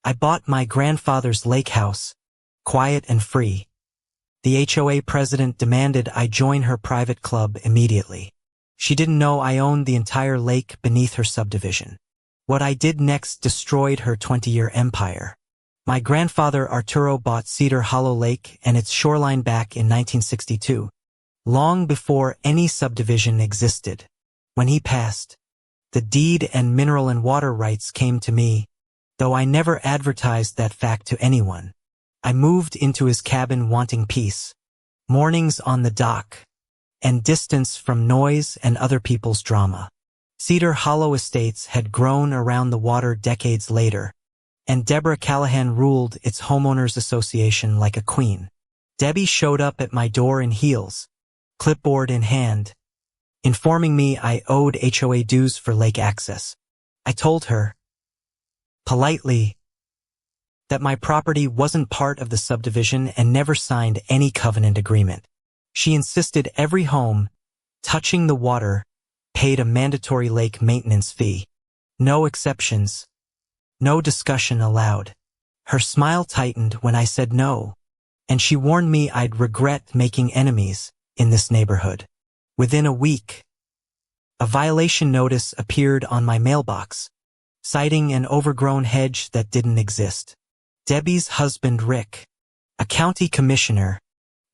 I bought my grandfather's lake house, quiet and free. The HOA president demanded I join her private club immediately. She didn't know I owned the entire lake beneath her subdivision. What I did next destroyed her 20-year empire. My grandfather Arturo bought Cedar Hollow Lake and its shoreline back in 1962, long before any subdivision existed. When he passed, the deed and mineral and water rights came to me, though I never advertised that fact to anyone. I moved into his cabin wanting peace, mornings on the dock, and distance from noise and other people's drama. Cedar Hollow Estates had grown around the water decades later, and Deborah Callahan ruled its homeowners association like a queen. Debbie showed up at my door in heels, clipboard in hand, informing me I owed HOA dues for lake access. I told her, politely, that my property wasn't part of the subdivision and never signed any covenant agreement. She insisted every home touching the water paid a mandatory lake maintenance fee. No exceptions. No discussion allowed. Her smile tightened when I said no, and she warned me I'd regret making enemies in this neighborhood. Within a week, a violation notice appeared on my mailbox, citing an overgrown hedge that didn't exist. Debbie's husband Rick, a county commissioner,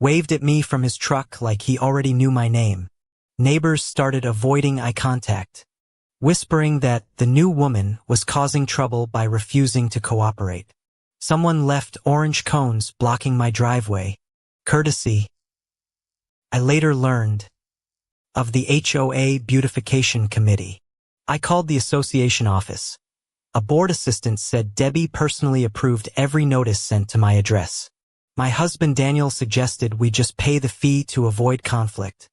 waved at me from his truck like he already knew my name. Neighbors started avoiding eye contact, whispering that the new woman was causing trouble by refusing to cooperate. Someone left orange cones blocking my driveway. Courtesy, I later learned, of the HOA Beautification Committee. I called the association office. A board assistant said Debbie personally approved every notice sent to my address. My husband Daniel suggested we just pay the fee to avoid conflict,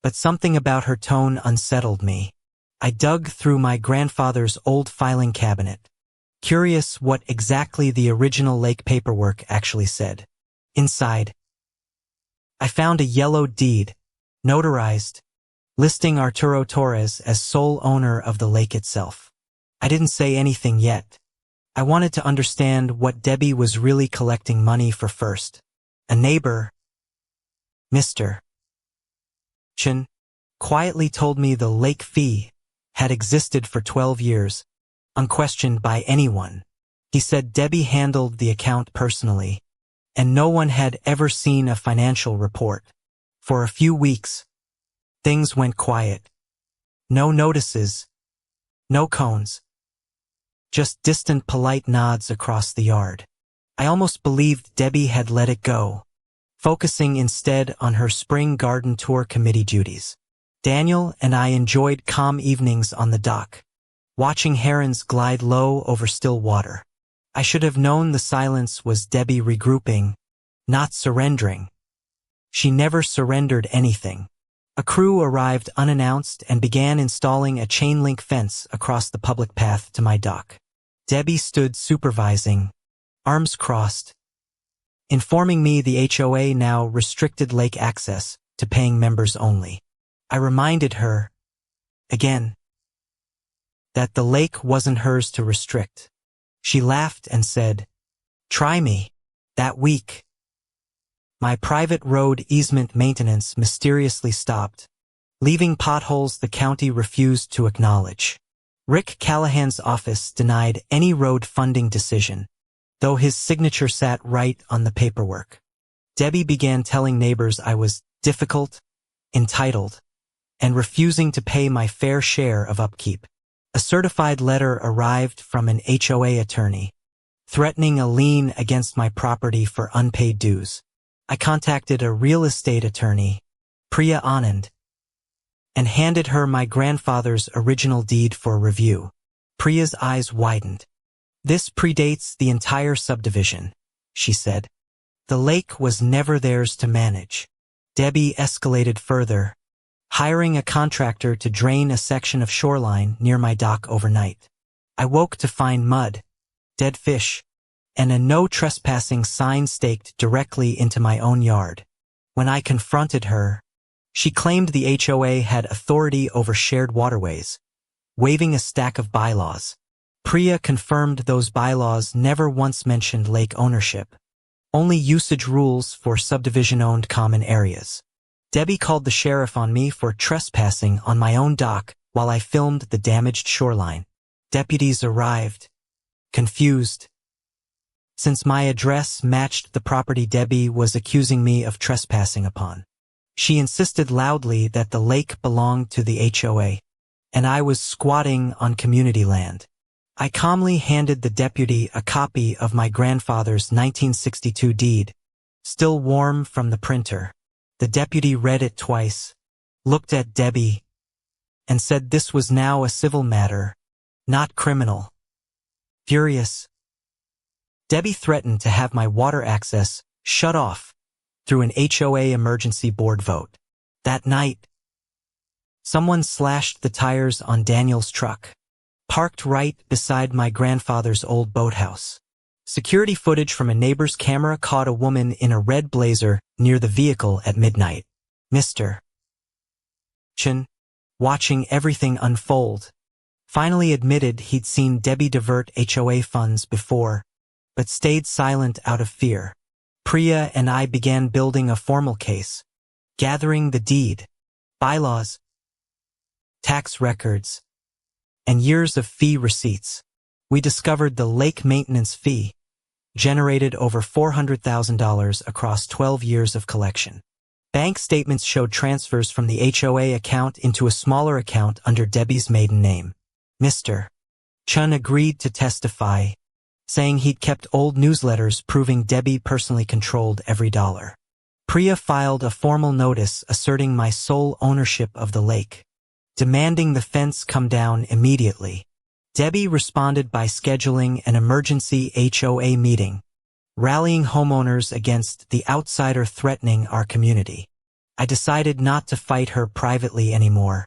but something about her tone unsettled me. I dug through my grandfather's old filing cabinet, curious what exactly the original lake paperwork actually said. Inside, I found a yellow deed, notarized, listing Arturo Torres as sole owner of the lake itself. I didn't say anything yet. I wanted to understand what Debbie was really collecting money for first. A neighbor, Mr. Chin, quietly told me the lake fee had existed for 12 years, unquestioned by anyone. He said Debbie handled the account personally, and no one had ever seen a financial report. For a few weeks, things went quiet. No notices, no cones. Just distant polite nods across the yard. I almost believed Debbie had let it go, focusing instead on her spring garden tour committee duties. Daniel and I enjoyed calm evenings on the dock, watching herons glide low over still water. I should have known the silence was Debbie regrouping, not surrendering. She never surrendered anything. A crew arrived unannounced and began installing a chain-link fence across the public path to my dock. Debbie stood supervising, arms crossed, informing me the HOA now restricted lake access to paying members only. I reminded her, again, that the lake wasn't hers to restrict. She laughed and said, "Try me." That week, my private road easement maintenance mysteriously stopped, leaving potholes the county refused to acknowledge. Rick Callahan's office denied any road funding decision, though his signature sat right on the paperwork. Debbie began telling neighbors I was difficult, entitled, and refusing to pay my fair share of upkeep. A certified letter arrived from an HOA attorney, threatening a lien against my property for unpaid dues. I contacted a real estate attorney, Priya Anand, and handed her my grandfather's original deed for review. Priya's eyes widened. "This predates the entire subdivision," she said. "The lake was never theirs to manage." Debbie escalated further, hiring a contractor to drain a section of shoreline near my dock overnight. I woke to find mud, dead fish, and a no trespassing sign staked directly into my own yard. When I confronted her, she claimed the HOA had authority over shared waterways, waving a stack of bylaws. Priya confirmed those bylaws never once mentioned lake ownership. Only usage rules for subdivision-owned common areas. Debbie called the sheriff on me for trespassing on my own dock while I filmed the damaged shoreline. Deputies arrived, confused. Since my address matched the property Debbie was accusing me of trespassing upon. She insisted loudly that the lake belonged to the HOA, and I was squatting on community land. I calmly handed the deputy a copy of my grandfather's 1962 deed, still warm from the printer. The deputy read it twice, looked at Debbie, and said this was now a civil matter, not criminal. Furious, Debbie threatened to have my water access shut off through an HOA emergency board vote. That night, someone slashed the tires on Daniel's truck, parked right beside my grandfather's old boathouse. Security footage from a neighbor's camera caught a woman in a red blazer near the vehicle at midnight. Mr. Chen, watching everything unfold, finally admitted he'd seen Debbie divert HOA funds before, but stayed silent out of fear. Priya and I began building a formal case, gathering the deed, bylaws, tax records, and years of fee receipts. We discovered the lake maintenance fee generated over $400,000 across 12 years of collection. Bank statements showed transfers from the HOA account into a smaller account under Debbie's maiden name. Mr. Chun agreed to testify, saying he'd kept old newsletters proving Debbie personally controlled every dollar. Priya filed a formal notice asserting my sole ownership of the lake, demanding the fence come down immediately. Debbie responded by scheduling an emergency HOA meeting, rallying homeowners against the outsider threatening our community. I decided not to fight her privately anymore.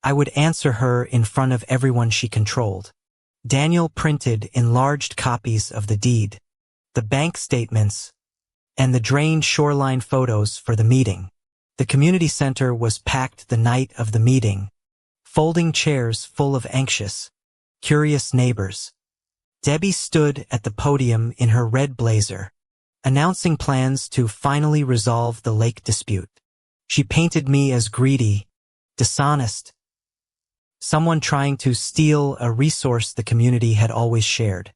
I would answer her in front of everyone she controlled. Daniel printed enlarged copies of the deed, the bank statements, and the drained shoreline photos for the meeting. The community center was packed the night of the meeting, folding chairs full of anxious, curious neighbors. Debbie stood at the podium in her red blazer, announcing plans to finally resolve the lake dispute. She painted me as greedy, dishonest, someone trying to steal a resource the community had always shared.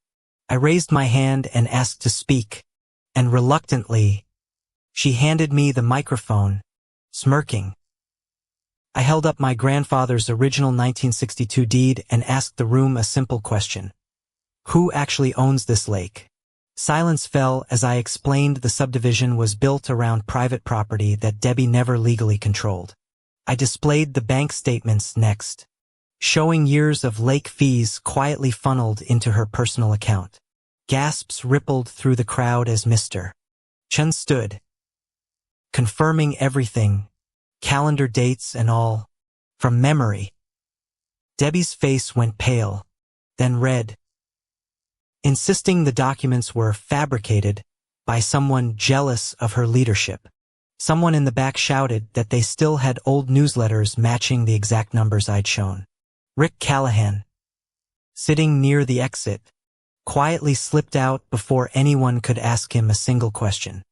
I raised my hand and asked to speak, and reluctantly, she handed me the microphone, smirking. I held up my grandfather's original 1962 deed and asked the room a simple question. Who actually owns this lake? Silence fell as I explained the subdivision was built around private property that Debbie never legally controlled. I displayed the bank statements next, showing years of lake fees quietly funneled into her personal account. Gasps rippled through the crowd as Mr. Chen stood, confirming everything, calendar dates and all, from memory. Debbie's face went pale, then red, insisting the documents were fabricated by someone jealous of her leadership. Someone in the back shouted that they still had old newsletters matching the exact numbers I'd shown. Rick Callahan, sitting near the exit, quietly slipped out before anyone could ask him a single question.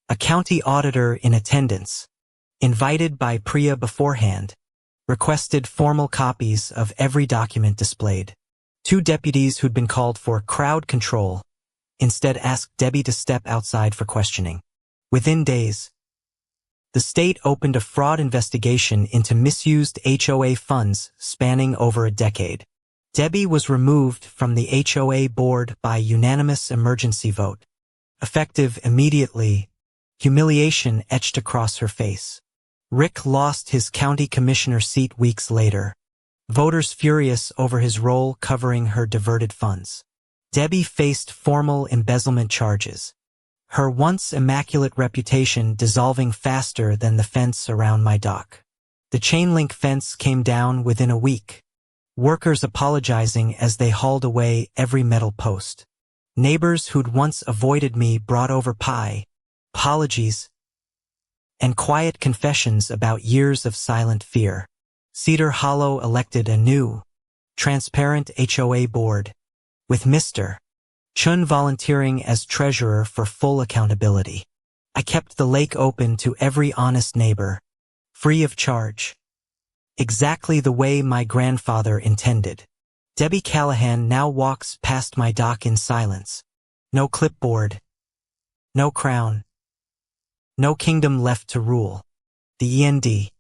A county auditor in attendance, invited by Priya beforehand, requested formal copies of every document displayed. Two deputies who'd been called for crowd control instead asked Debbie to step outside for questioning. Within days, the state opened a fraud investigation into misused HOA funds spanning over a decade. Debbie was removed from the HOA board by unanimous emergency vote. Effective immediately, humiliation etched across her face. Rick lost his county commissioner seat weeks later, voters furious over his role covering her diverted funds. Debbie faced formal embezzlement charges, her once immaculate reputation dissolving faster than the fence around my dock. The chain-link fence came down within a week, workers apologizing as they hauled away every metal post. Neighbors who'd once avoided me brought over pie, apologies, and quiet confessions about years of silent fear. Cedar Hollow elected a new, transparent HOA board, with Mr. Chun volunteering as treasurer for full accountability. I kept the lake open to every honest neighbor, free of charge. Exactly the way my grandfather intended. Debbie Callahan now walks past my dock in silence. No clipboard, no crown, no kingdom left to rule. The END.